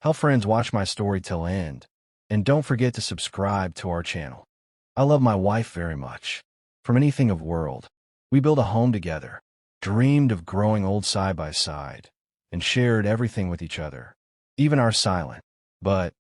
Help friends watch my story till end. And don't forget to subscribe to our channel. I love my wife very much. From anything of world, we built a home together, dreamed of growing old side by side, and shared everything with each other, even our silence. But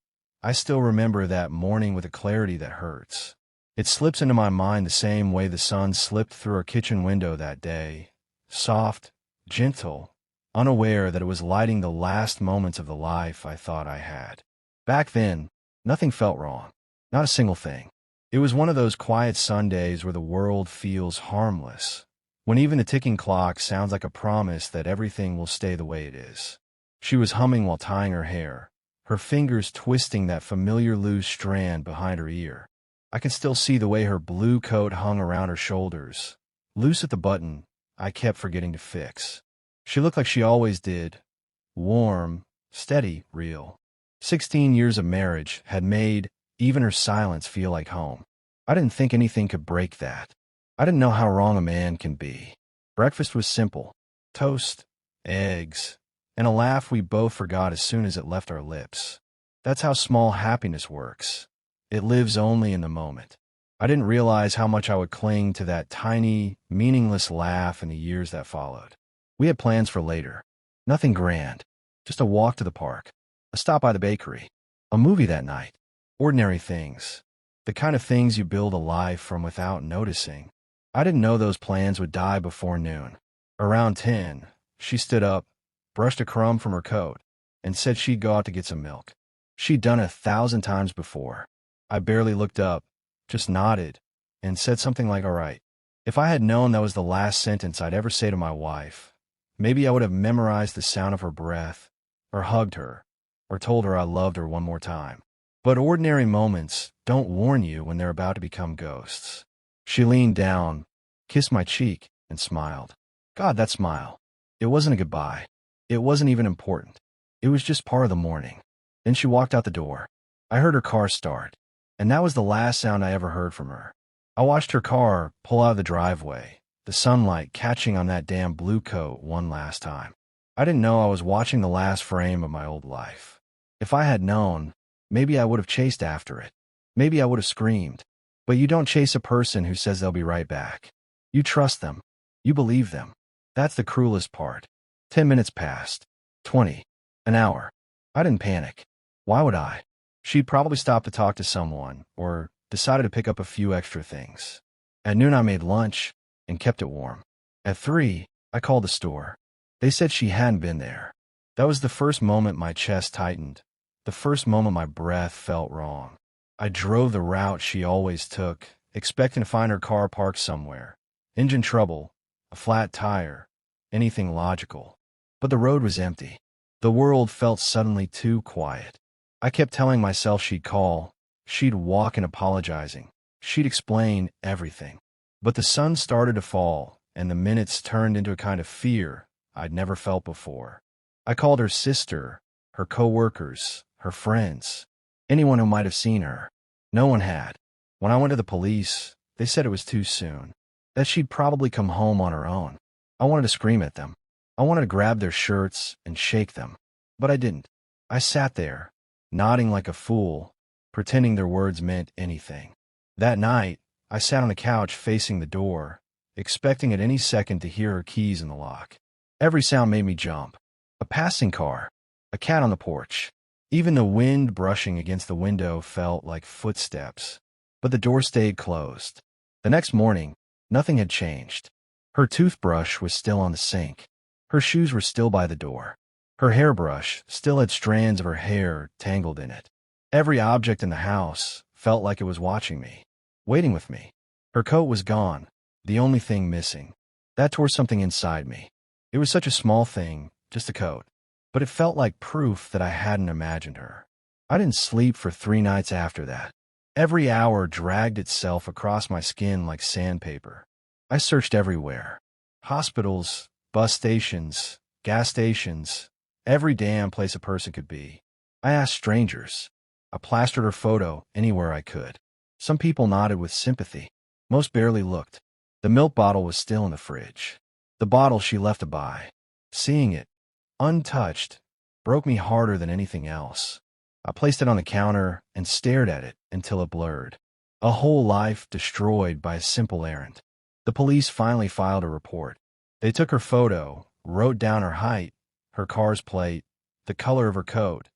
I still remember that morning with a clarity that hurts. It slips into my mind the same way the sun slipped through our kitchen window that day, soft, gentle, unaware that it was lighting the last moments of the life I thought I had. Back then, nothing felt wrong, not a single thing. It was one of those quiet Sundays where the world feels harmless, when even the ticking clock sounds like a promise that everything will stay the way it is. She was humming while tying her hair, her fingers twisting that familiar loose strand behind her ear. I can still see the way her blue coat hung around her shoulders, loose at the button I kept forgetting to fix. She looked like she always did, warm, steady, real. 16 years of marriage had made even her silence feel like home. I didn't think anything could break that. I didn't know how wrong a man can be. Breakfast was simple: toast, eggs, and a laugh we both forgot as soon as it left our lips. That's how small happiness works. It lives only in the moment. I didn't realize how much I would cling to that tiny, meaningless laugh in the years that followed. We had plans for later. Nothing grand. Just a walk to the park, a stop by the bakery, a movie that night. Ordinary things. The kind of things you build a life from without noticing. I didn't know those plans would die before noon. Around 10, she stood up, brushed a crumb from her coat, and said she'd go out to get some milk. She'd done it 1,000 times before. I barely looked up, just nodded, and said something like, "All right." If I had known that was the last sentence I'd ever say to my wife, maybe I would have memorized the sound of her breath, or hugged her, or told her I loved her one more time. But ordinary moments don't warn you when they're about to become ghosts. She leaned down, kissed my cheek, and smiled. God, that smile. It wasn't a goodbye. It wasn't even important. It was just part of the morning. Then she walked out the door. I heard her car start, and that was the last sound I ever heard from her. I watched her car pull out of the driveway, the sunlight catching on that damn blue coat one last time. I didn't know I was watching the last frame of my old life. If I had known, maybe I would have chased after it. Maybe I would have screamed. But you don't chase a person who says they'll be right back. You trust them. You believe them. That's the cruelest part. 10 minutes passed. 20. An hour. I didn't panic. Why would I? She'd probably stopped to talk to someone, or decided to pick up a few extra things. At noon I made lunch and kept it warm. At 3, I called the store. They said she hadn't been there. That was the first moment my chest tightened. The first moment my breath felt wrong. I drove the route she always took, expecting to find her car parked somewhere. Engine trouble, a flat tire, anything logical. But the road was empty. The world felt suddenly too quiet. I kept telling myself she'd call, she'd walk in apologizing, she'd explain everything. But the sun started to fall, and the minutes turned into a kind of fear I'd never felt before. I called her sister, her coworkers, her friends, anyone who might have seen her. No one had. When I went to the police, they said it was too soon, that she'd probably come home on her own. I wanted to scream at them. I wanted to grab their shirts and shake them. But I didn't. I sat there, nodding like a fool, pretending their words meant anything. That night, I sat on the couch facing the door, expecting at any second to hear her keys in the lock. Every sound made me jump. A passing car, a cat on the porch. Even the wind brushing against the window felt like footsteps. But the door stayed closed. The next morning, nothing had changed. Her toothbrush was still on the sink. Her shoes were still by the door. Her hairbrush still had strands of her hair tangled in it. Every object in the house felt like it was watching me, waiting with me. Her coat was gone, the only thing missing. That tore something inside me. It was such a small thing, just a coat. But it felt like proof that I hadn't imagined her. I didn't sleep for 3 nights after that. Every hour dragged itself across my skin like sandpaper. I searched everywhere. Hospitals, bus stations, gas stations, every damn place a person could be. I asked strangers. I plastered her photo anywhere I could. Some people nodded with sympathy. Most barely looked. The milk bottle was still in the fridge. The bottle she left to buy. Seeing it, untouched, broke me harder than anything else. I placed it on the counter and stared at it until it blurred. A whole life destroyed by a simple errand. The police finally filed a report. They took her photo, wrote down her height, her car's plate, the color of her coat,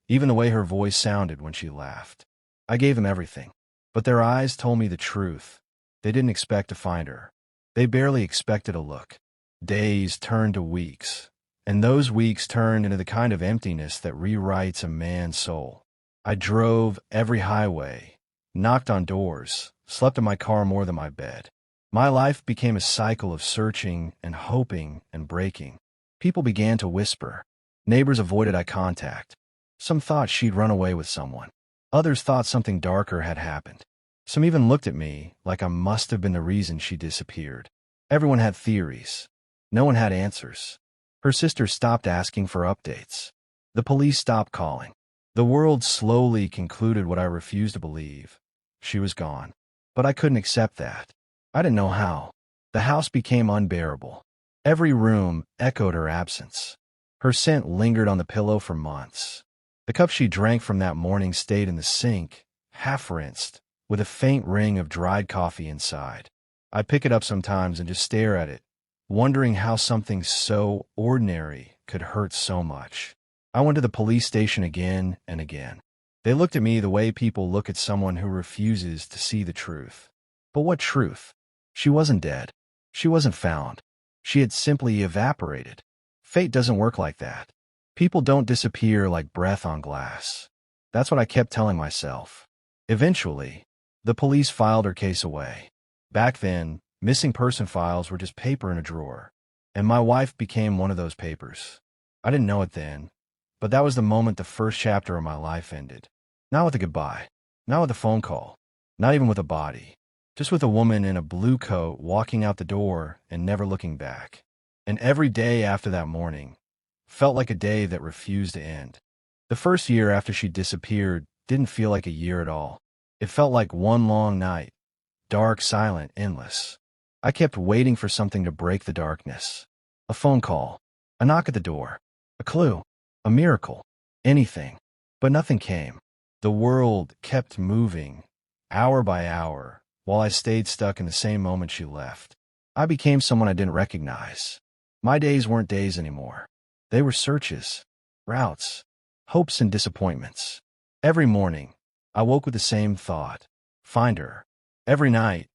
even the way her voice sounded when she laughed. I gave them everything, but their eyes told me the truth. They didn't expect to find her. They barely expected a look. Days turned to weeks, and those weeks turned into the kind of emptiness that rewrites a man's soul. I drove every highway, knocked on doors, slept in my car more than my bed. My life became a cycle of searching and hoping and breaking. People began to whisper. Neighbors avoided eye contact. Some thought she'd run away with someone. Others thought something darker had happened. Some even looked at me like I must have been the reason she disappeared. Everyone had theories. No one had answers. Her sister stopped asking for updates. The police stopped calling. The world slowly concluded what I refused to believe. She was gone. But I couldn't accept that. I didn't know how. The house became unbearable. Every room echoed her absence. Her scent lingered on the pillow for months. The cup she drank from that morning stayed in the sink, half-rinsed, with a faint ring of dried coffee inside. I'd pick it up sometimes and just stare at it, wondering how something so ordinary could hurt so much. I went to the police station again and again. They looked at me the way people look at someone who refuses to see the truth. But what truth? She wasn't dead. She wasn't found. She had simply evaporated. Fate doesn't work like that. People don't disappear like breath on glass. That's what I kept telling myself. Eventually, the police filed her case away. Back then, missing person files were just paper in a drawer, and my wife became one of those papers. I didn't know it then, but that was the moment the first chapter of my life ended. Not with a goodbye, not with a phone call, not even with a body, just with a woman in a blue coat walking out the door and never looking back. And every day after that morning felt like a day that refused to end. The first year after she disappeared didn't feel like a year at all. It felt like one long night, dark, silent, endless. I kept waiting for something to break the darkness. A phone call, a knock at the door, a clue, a miracle, anything. But nothing came. The world kept moving, hour by hour, while I stayed stuck in the same moment she left. I became someone I didn't recognize. My days weren't days anymore. They were searches, routes, hopes and disappointments. Every morning, I woke with the same thought: find her. Every night,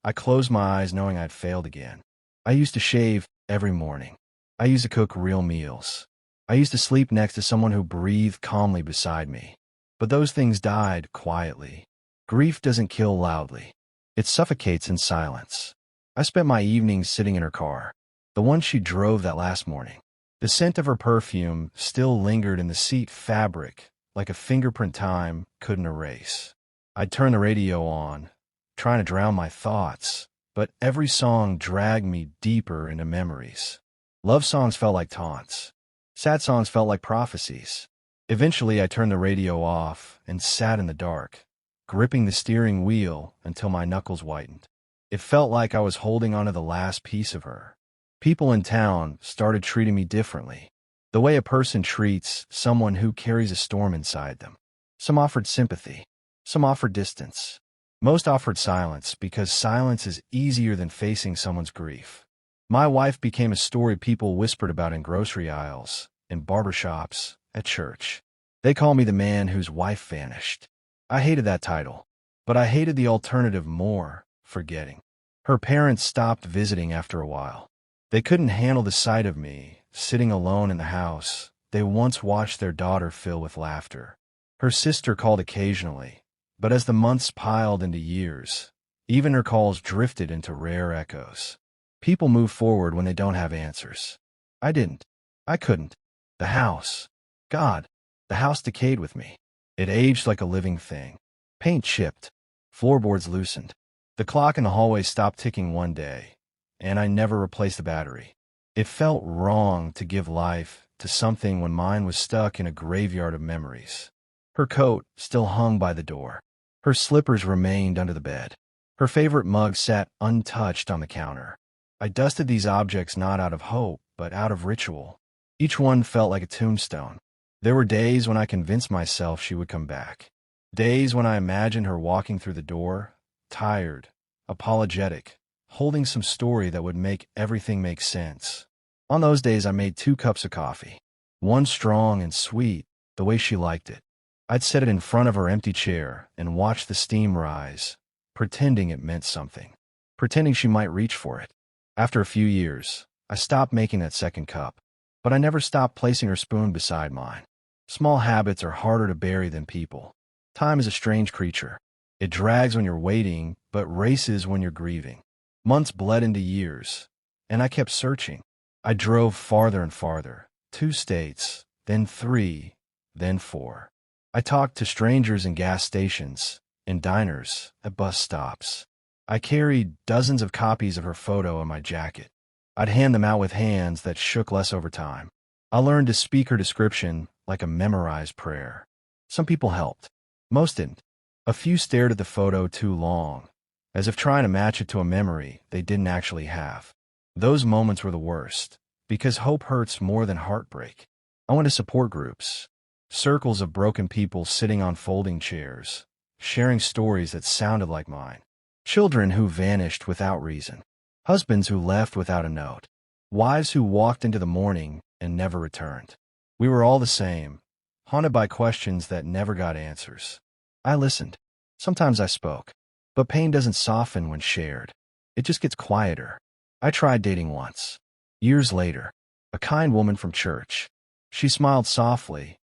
I closed my eyes knowing I'd failed again. I used to shave every morning. I used to cook real meals. I used to sleep next to someone who breathed calmly beside me. But those things died quietly. Grief doesn't kill loudly. It suffocates in silence. I spent my evenings sitting in her car, the one she drove that last morning. The scent of her perfume still lingered in the seat fabric, like a fingerprint time couldn't erase. I'd turn the radio on, trying to drown my thoughts, but every song dragged me deeper into memories. Love songs felt like taunts. Sad songs felt like prophecies. Eventually, I turned the radio off and sat in the dark, gripping the steering wheel until my knuckles whitened. It felt like I was holding onto the last piece of her. People in town started treating me differently, the way a person treats someone who carries a storm inside them. Some offered sympathy. Some offered distance. Most offered silence, because silence is easier than facing someone's grief. My wife became a story people whispered about in grocery aisles, in barbershops, at church. They call me the man whose wife vanished. I hated that title, but I hated the alternative more: forgetting. Her parents stopped visiting after a while. They couldn't handle the sight of me, sitting alone in the house they once watched their daughter fill with laughter. Her sister called occasionally, but as the months piled into years, even her calls drifted into rare echoes. People move forward when they don't have answers. I didn't. I couldn't. The house. God, the house decayed with me. It aged like a living thing. Paint chipped. Floorboards loosened. The clock in the hallway stopped ticking one day, and I never replaced the battery. It felt wrong to give life to something when mine was stuck in a graveyard of memories. Her coat still hung by the door. Her slippers remained under the bed. Her favorite mug sat untouched on the counter. I dusted these objects not out of hope, but out of ritual. Each one felt like a tombstone. There were days when I convinced myself she would come back. Days when I imagined her walking through the door, tired, apologetic, holding some story that would make everything make sense. On those days, I made 2 cups of coffee. One strong and sweet, the way she liked it. I'd set it in front of her empty chair and watch the steam rise, pretending it meant something, pretending she might reach for it. After a few years, I stopped making that second cup, but I never stopped placing her spoon beside mine. Small habits are harder to bury than people. Time is a strange creature. It drags when you're waiting, but races when you're grieving. Months bled into years, and I kept searching. I drove farther and farther, 2 states, then 3, then 4. I talked to strangers in gas stations, in diners, at bus stops. I carried dozens of copies of her photo in my jacket. I'd hand them out with hands that shook less over time. I learned to speak her description like a memorized prayer. Some people helped. Most didn't. A few stared at the photo too long, as if trying to match it to a memory they didn't actually have. Those moments were the worst, because hope hurts more than heartbreak. I went to support groups, circles of broken people sitting on folding chairs, sharing stories that sounded like mine. Children who vanished without reason. Husbands who left without a note. Wives who walked into the morning and never returned. We were all the same, haunted by questions that never got answers. I listened. Sometimes I spoke. But pain doesn't soften when shared. It just gets quieter. I tried dating once. Years later, a kind woman from church. She smiled softly,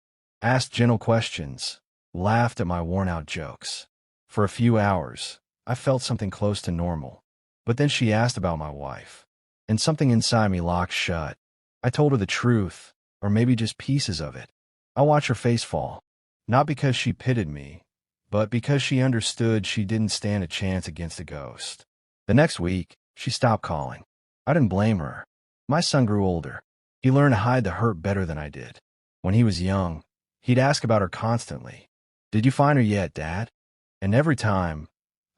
asked gentle questions, laughed at my worn-out jokes. For a few hours, I felt something close to normal. But then she asked about my wife, and something inside me locked shut. I told her the truth, or maybe just pieces of it. I watched her face fall, not because she pitied me, but because she understood she didn't stand a chance against a ghost. The next week, she stopped calling. I didn't blame her. My son grew older. He learned to hide the hurt better than I did. When he was young, he'd ask about her constantly. "Did you find her yet, Dad?" And every time,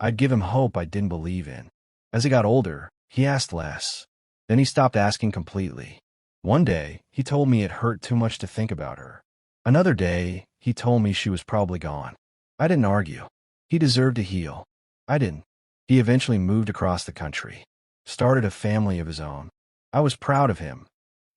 I'd give him hope I didn't believe in. As he got older, he asked less. Then he stopped asking completely. One day, he told me it hurt too much to think about her. Another day, he told me she was probably gone. I didn't argue. He deserved to heal. I didn't. He eventually moved across the country, started a family of his own. I was proud of him,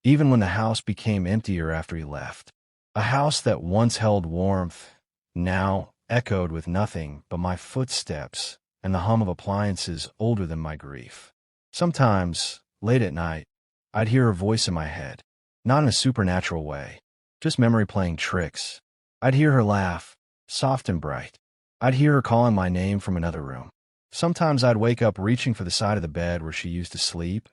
even when the house became emptier after he left. A house that once held warmth, now echoed with nothing but my footsteps and the hum of appliances older than my grief. Sometimes, late at night, I'd hear her voice in my head, not in a supernatural way, just memory playing tricks. I'd hear her laugh, soft and bright. I'd hear her calling my name from another room. Sometimes I'd wake up reaching for the side of the bed where she used to sleep,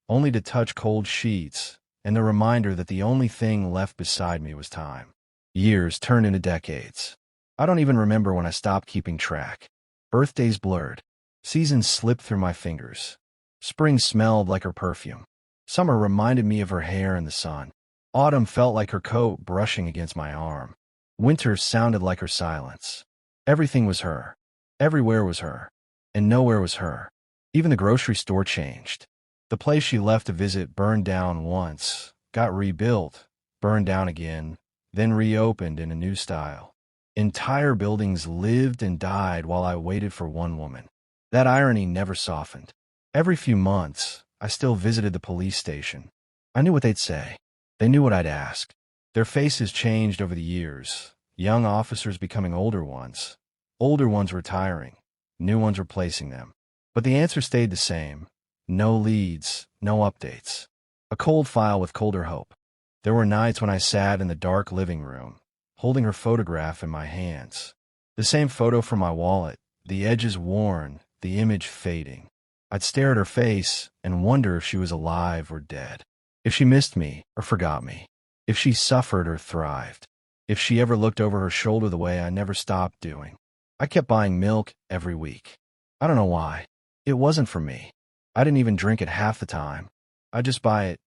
only to touch cold sheets and the reminder that the only thing left beside me was time. Years turned into decades. I don't even remember when I stopped keeping track. Birthdays blurred. Seasons slipped through my fingers. Spring smelled like her perfume. Summer reminded me of her hair in the sun. Autumn felt like her coat brushing against my arm. Winter sounded like her silence. Everything was her. Everywhere was her. And nowhere was her. Even the grocery store changed. The place she left to visit burned down once, got rebuilt, burned down again, then reopened in a new style. Entire buildings lived and died while I waited for one woman. That irony never softened. Every few months, I still visited the police station. I knew what they'd say. They knew what I'd ask. Their faces changed over the years, young officers becoming older ones retiring, new ones replacing them. But the answer stayed the same. No leads, no updates. A cold file with colder hope. There were nights when I sat in the dark living room, holding her photograph in my hands. The same photo from my wallet, the edges worn, the image fading. I'd stare at her face and wonder if she was alive or dead. If she missed me or forgot me. If she suffered or thrived. If she ever looked over her shoulder the way I never stopped doing. I kept buying milk every week. I don't know why. It wasn't for me. I didn't even drink it half the time. I'd just buy it,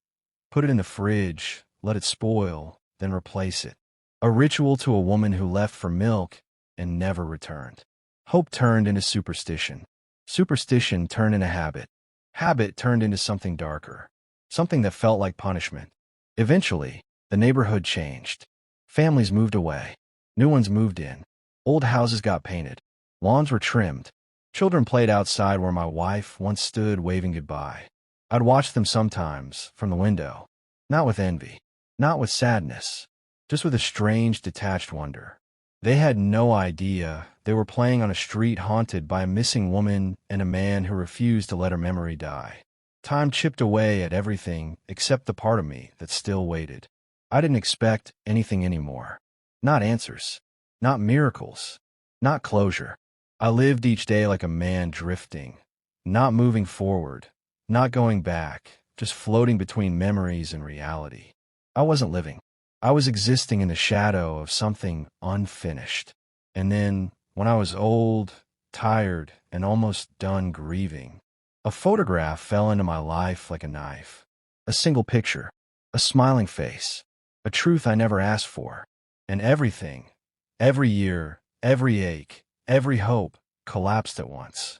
put it in the fridge, let it spoil, then replace it. A ritual to a woman who left for milk and never returned. Hope turned into superstition. Superstition turned into habit. Habit turned into something darker. Something that felt like punishment. Eventually, the neighborhood changed. Families moved away. New ones moved in. Old houses got painted. Lawns were trimmed. Children played outside where my wife once stood waving goodbye. I'd watch them sometimes from the window, not with envy, not with sadness, just with a strange, detached wonder. They had no idea they were playing on a street haunted by a missing woman and a man who refused to let her memory die. Time chipped away at everything except the part of me that still waited. I didn't expect anything anymore. Not answers. Not miracles. Not closure. I lived each day like a man drifting, not moving forward, not going back, just floating between memories and reality. I wasn't living. I was existing in the shadow of something unfinished. And then, when I was old, tired, and almost done grieving, a photograph fell into my life like a knife. A single picture, a smiling face, a truth I never asked for, and everything, every year, every ache, every hope, collapsed at once.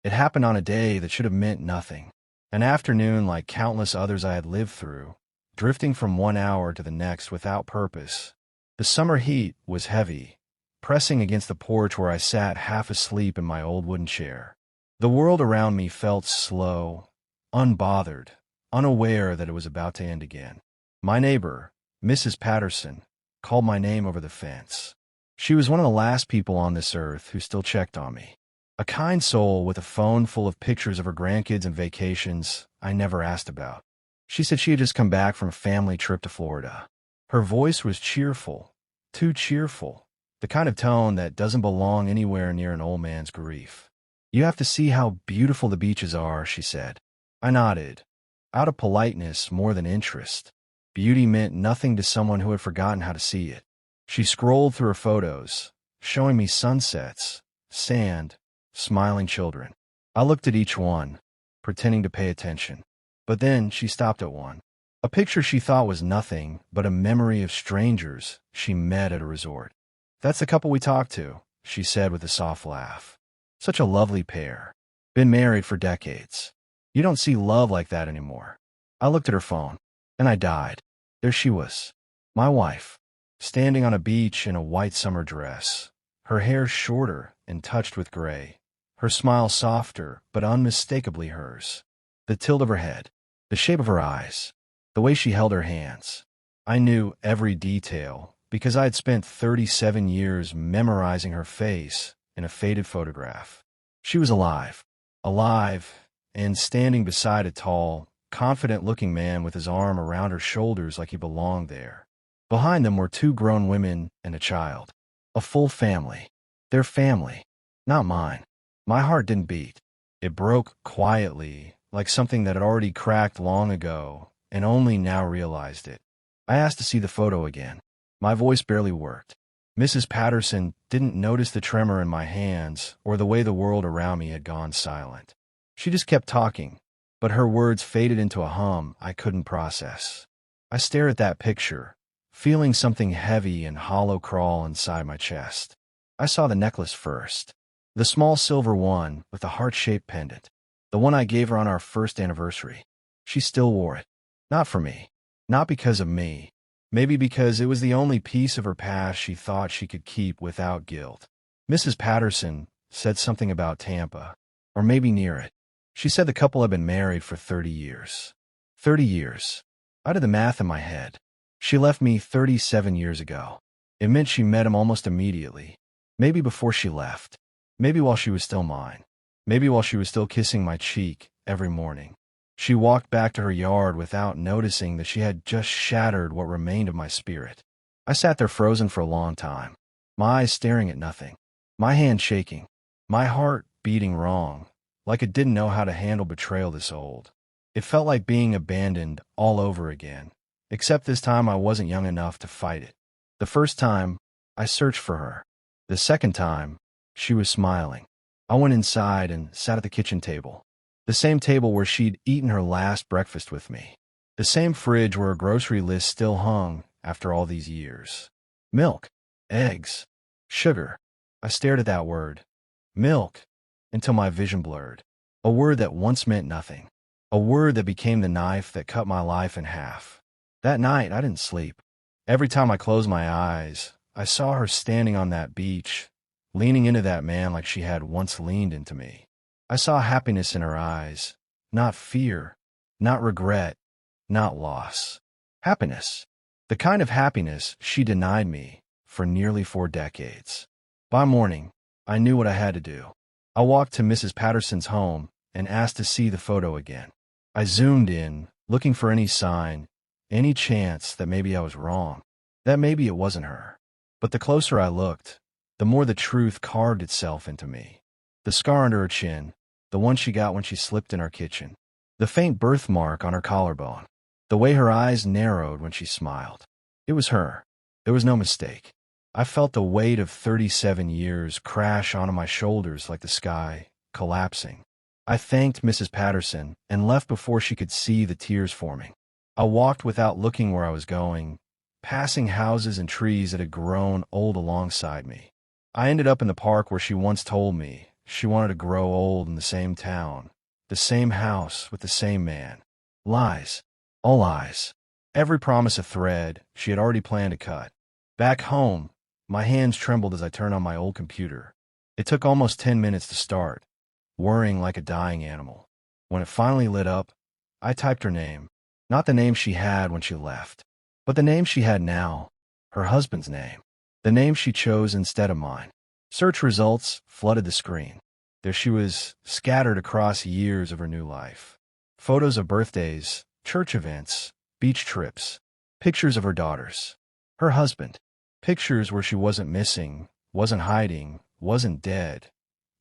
It happened on a day that should have meant nothing. An afternoon like countless others I had lived through, drifting from one hour to the next without purpose. The summer heat was heavy, pressing against the porch where I sat half asleep in my old wooden chair. The world around me felt slow, unbothered, unaware that it was about to end again. My neighbor, Mrs. Patterson, called my name over the fence. She was one of the last people on this earth who still checked on me. A kind soul with a phone full of pictures of her grandkids and vacations I never asked about. She said she had just come back from a family trip to Florida. Her voice was cheerful, too cheerful, the kind of tone that doesn't belong anywhere near an old man's grief. "You have to see how beautiful the beaches are," she said. I nodded, out of politeness more than interest. Beauty meant nothing to someone who had forgotten how to see it. She scrolled through her photos, showing me sunsets, sand, smiling children. I looked at each one, pretending to pay attention. But then she stopped at one. A picture she thought was nothing but a memory of strangers she met at a resort. "That's the couple we talked to," she said with a soft laugh. "Such a lovely pair. Been married for decades. You don't see love like that anymore." I looked at her phone, and I died. There she was, my wife, standing on a beach in a white summer dress, her hair shorter and touched with gray, her smile softer but unmistakably hers. The tilt of her head, the shape of her eyes, the way she held her hands. I knew every detail because I had spent 37 years memorizing her face in a faded photograph. She was alive, and standing beside a tall, confident-looking man with his arm around her shoulders like he belonged there. Behind them were two grown women and a child. A full family. Their family, not mine. My heart didn't beat. It broke quietly, like something that had already cracked long ago and only now realized it. I asked to see the photo again. My voice barely worked. Mrs. Patterson didn't notice the tremor in my hands or the way the world around me had gone silent. She just kept talking, but her words faded into a hum I couldn't process. I stared at that picture, feeling something heavy and hollow crawl inside my chest. I saw the necklace first. The small silver one with the heart-shaped pendant. The one I gave her on our first anniversary. She still wore it. Not for me. Not because of me. Maybe because it was the only piece of her past she thought she could keep without guilt. Mrs. Patterson said something about Tampa, or maybe near it. She said the couple had been married for 30 years. 30 years. I did the math in my head. She left me 37 years ago. It meant she met him almost immediately. Maybe before she left. Maybe while she was still mine. Maybe while she was still kissing my cheek every morning. She walked back to her yard without noticing that she had just shattered what remained of my spirit. I sat there frozen for a long time, my eyes staring at nothing, my hand shaking, my heart beating wrong, like it didn't know how to handle betrayal this old. It felt like being abandoned all over again, except this time I wasn't young enough to fight it. The first time, I searched for her. The second time, she was smiling. I went inside and sat at the kitchen table. The same table where she'd eaten her last breakfast with me. The same fridge where a grocery list still hung after all these years. Milk, eggs, sugar. I stared at that word, milk, until my vision blurred. A word that once meant nothing. A word that became the knife that cut my life in half. That night, I didn't sleep. Every time I closed my eyes, I saw her standing on that beach, leaning into that man like she had once leaned into me. I saw happiness in her eyes, not fear, not regret, not loss. Happiness. The kind of happiness she denied me for nearly 4 decades. By morning, I knew what I had to do. I walked to Mrs. Patterson's home and asked to see the photo again. I zoomed in, looking for any sign, any chance that maybe I was wrong, that maybe it wasn't her. But the closer I looked, the more the truth carved itself into me. The scar under her chin, the one she got when she slipped in our kitchen, the faint birthmark on her collarbone, the way her eyes narrowed when she smiled. It was her. There was no mistake. I felt the weight of 37 years crash onto my shoulders like the sky collapsing. I thanked Mrs. Patterson and left before she could see the tears forming. I walked without looking where I was going, passing houses and trees that had grown old alongside me. I ended up in the park where she once told me she wanted to grow old in the same town, the same house with the same man. Lies. All lies. Every promise a thread she had already planned to cut. Back home, my hands trembled as I turned on my old computer. It took almost 10 minutes to start, whirring like a dying animal. When it finally lit up, I typed her name. Not the name she had when she left, but the name she had now, her husband's name, the name she chose instead of mine. Search results flooded the screen. There she was, scattered across years of her new life. Photos of birthdays, church events, beach trips, pictures of her daughters, her husband, pictures where she wasn't missing, wasn't hiding, wasn't dead,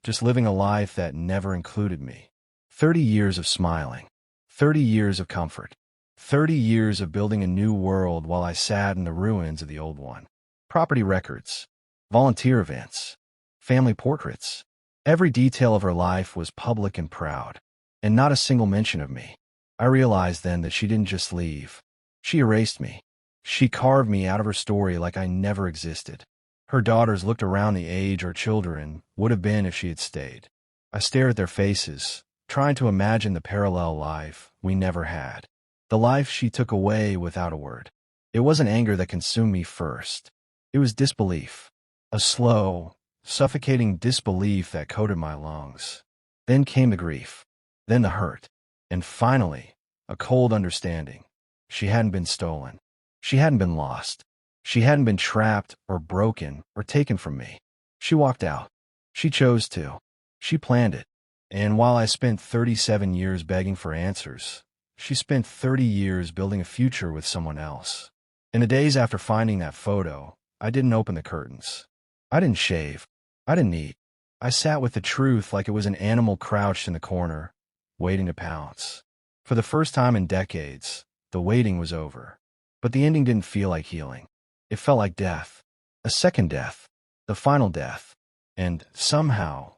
just living a life that never included me. 30 years of smiling, 30 years of comfort, 30 years of building a new world while I sat in the ruins of the old one. Property records, volunteer events, family portraits. Every detail of her life was public and proud, and not a single mention of me. I realized then that she didn't just leave. She erased me. She carved me out of her story like I never existed. Her daughters looked around the age our children would have been if she had stayed. I stared at their faces, trying to imagine the parallel life we never had. The life she took away without a word. It wasn't anger that consumed me first. It was disbelief. A slow, suffocating disbelief that coated my lungs. Then came the grief. Then the hurt. And finally, a cold understanding. She hadn't been stolen. She hadn't been lost. She hadn't been trapped or broken or taken from me. She walked out. She chose to. She planned it. And while I spent 37 years begging for answers, she spent 30 years building a future with someone else. In the days after finding that photo, I didn't open the curtains. I didn't shave. I didn't eat. I sat with the truth like it was an animal crouched in the corner, waiting to pounce. For the first time in decades, the waiting was over. But the ending didn't feel like healing. It felt like death. A second death. The final death. And somehow,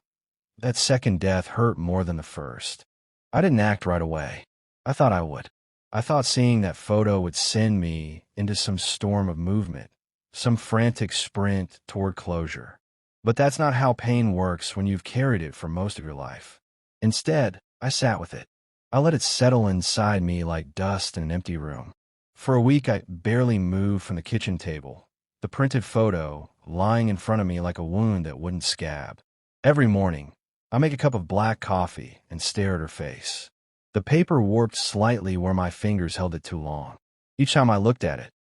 that second death hurt more than the first. I didn't act right away. I thought I would. I thought seeing that photo would send me into some storm of movement, some frantic sprint toward closure. But that's not how pain works when you've carried it for most of your life. Instead, I sat with it. I let it settle inside me like dust in an empty room. For a week, I barely moved from the kitchen table, the printed photo lying in front of me like a wound that wouldn't scab. Every morning, I make a cup of black coffee and stare at her face. The paper warped slightly where my fingers held it too long. Each time I looked at it,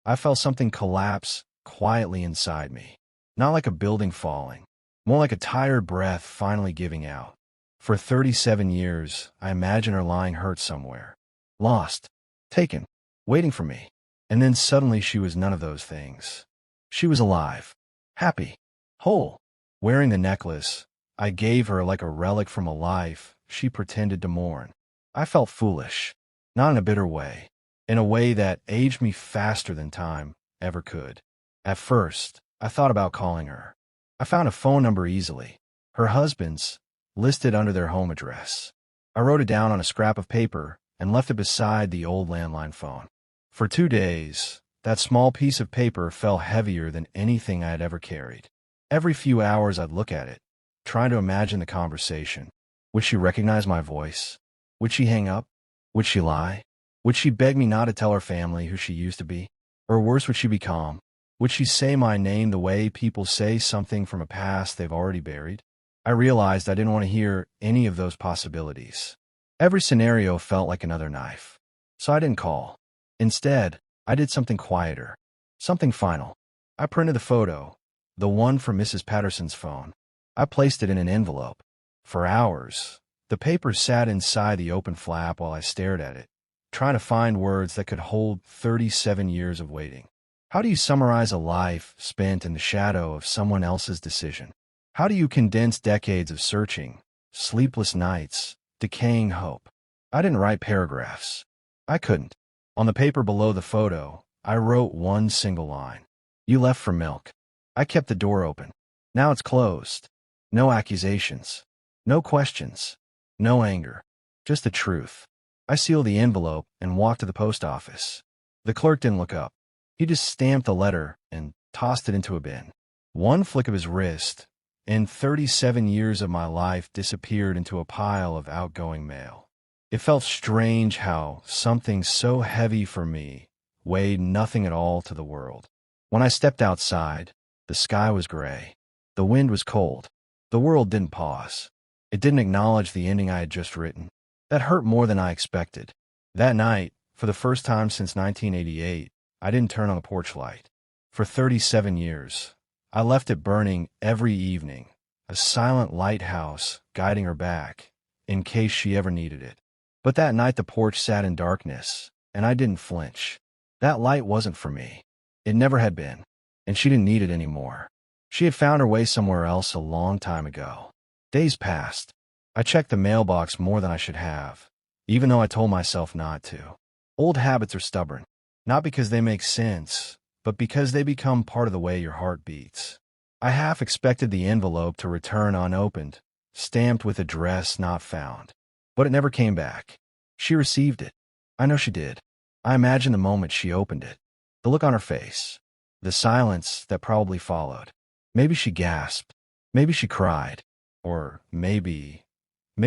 I felt something collapse quietly inside me. Not like a building falling, more like a tired breath finally giving out. For 37 years, I imagined her lying hurt somewhere. Lost. Taken. Waiting for me. And then suddenly she was none of those things. She was alive. Happy. Whole. Wearing the necklace I gave her like a relic from a life she pretended to mourn. I felt foolish. Not in a bitter way. In a way that aged me faster than time ever could. At first, I thought about calling her. I found a phone number easily. Her husband's, listed under their home address. I wrote it down on a scrap of paper and left it beside the old landline phone. For 2 days, that small piece of paper felt heavier than anything I had ever carried. Every few hours I'd look at it, trying to imagine the conversation. Would she recognize my voice? Would she hang up? Would she lie? Would she beg me not to tell her family who she used to be? Or worse, would she be calm? Would she say my name the way people say something from a past they've already buried? I realized I didn't want to hear any of those possibilities. Every scenario felt like another knife. So I didn't call. Instead, I did something quieter, something final. I printed the photo, the one from Mrs. Patterson's phone. I placed it in an envelope. For hours, the paper sat inside the open flap while I stared at it, trying to find words that could hold 37 years of waiting. How do you summarize a life spent in the shadow of someone else's decision? How do you condense decades of searching, sleepless nights, decaying hope? I didn't write paragraphs. I couldn't. On the paper below the photo, I wrote one single line. You left for milk. I kept the door open. Now it's closed. No accusations. No questions. No anger. Just the truth. I sealed the envelope and walked to the post office. The clerk didn't look up. He just stamped the letter and tossed it into a bin. One flick of his wrist, and 37 years of my life disappeared into a pile of outgoing mail. It felt strange how something so heavy for me weighed nothing at all to the world. When I stepped outside, the sky was gray. The wind was cold. The world didn't pause. It didn't acknowledge the ending I had just written. That hurt more than I expected. That night, for the first time since 1988, I didn't turn on the porch light. For 37 years, I left it burning every evening, a silent lighthouse guiding her back, in case she ever needed it. But that night the porch sat in darkness, and I didn't flinch. That light wasn't for me. It never had been, and she didn't need it anymore. She had found her way somewhere else a long time ago. Days passed. I checked the mailbox more than I should have, even though I told myself not to. Old habits are stubborn, not because they make sense, but because they become part of the way your heart beats. I half expected the envelope to return unopened, stamped with address not found. But it never came back. She received it. I know she did. I imagined the moment she opened it. The look on her face. The silence that probably followed. Maybe she gasped. Maybe she cried. Or maybe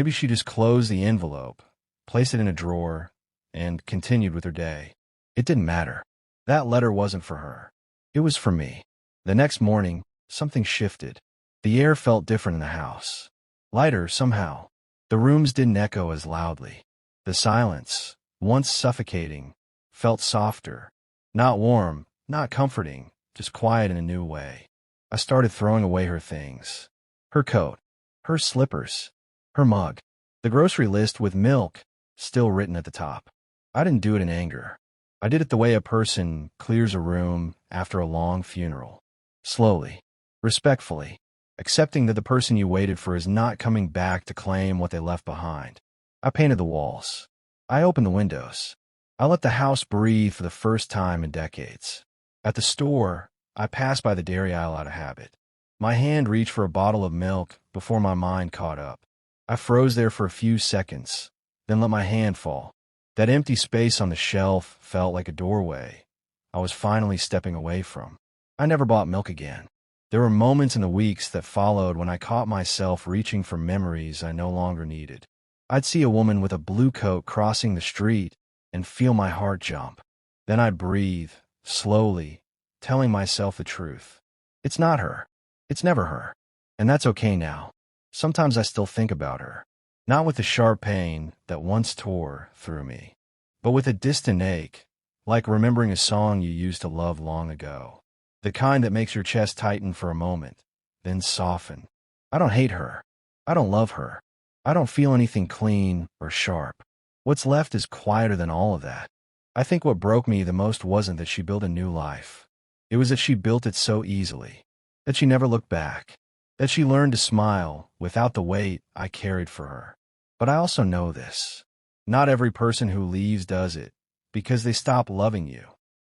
she just closed the envelope, placed it in a drawer, and continued with her day. It didn't matter. That letter wasn't for her. It was for me. The next morning, something shifted. The air felt different in the house. Lighter, somehow. The rooms didn't echo as loudly. The silence, once suffocating, felt softer. Not warm, not comforting, just quiet in a new way. I started throwing away her things. Her coat, her slippers, her mug, the grocery list with milk still written at the top. I didn't do it in anger. I did it the way a person clears a room after a long funeral. Slowly, respectfully, accepting that the person you waited for is not coming back to claim what they left behind. I painted the walls. I opened the windows. I let the house breathe for the first time in decades. At the store, I passed by the dairy aisle out of habit. My hand reached for a bottle of milk before my mind caught up. I froze there for a few seconds, then let my hand fall. That empty space on the shelf felt like a doorway I was finally stepping away from. I never bought milk again. There were moments in the weeks that followed when I caught myself reaching for memories I no longer needed. I'd see a woman with a blue coat crossing the street and feel my heart jump. Then I'd breathe, slowly, telling myself the truth. It's not her. It's never her. And that's okay now. Sometimes I still think about her. Not with the sharp pain that once tore through me, but with a distant ache, like remembering a song you used to love long ago. The kind that makes your chest tighten for a moment, then soften. I don't hate her. I don't love her. I don't feel anything clean or sharp. What's left is quieter than all of that. I think what broke me the most wasn't that she built a new life. It was that she built it so easily, that she never looked back, that she learned to smile without the weight I carried for her. But I also know this. Not every person who leaves does it because they stop loving you.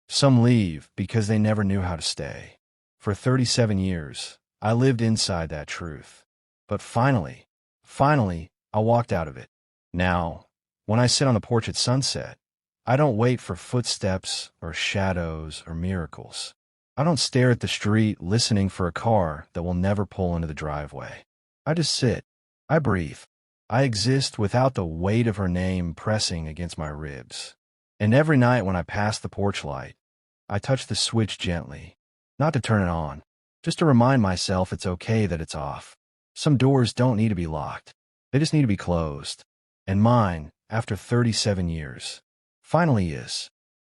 Some leave because they never knew how to stay. For 37 years, I lived inside that truth. But finally, I walked out of it. Now, when I sit on the porch at sunset, I don't wait for footsteps or shadows or miracles. I don't stare at the street listening for a car that will never pull into the driveway. I just sit. I breathe. I exist without the weight of her name pressing against my ribs. And every night when I pass the porch light, I touch the switch gently, not to turn it on, just to remind myself it's okay that it's off. Some doors don't need to be locked. They just need to be closed. And mine, after 37 years, finally is.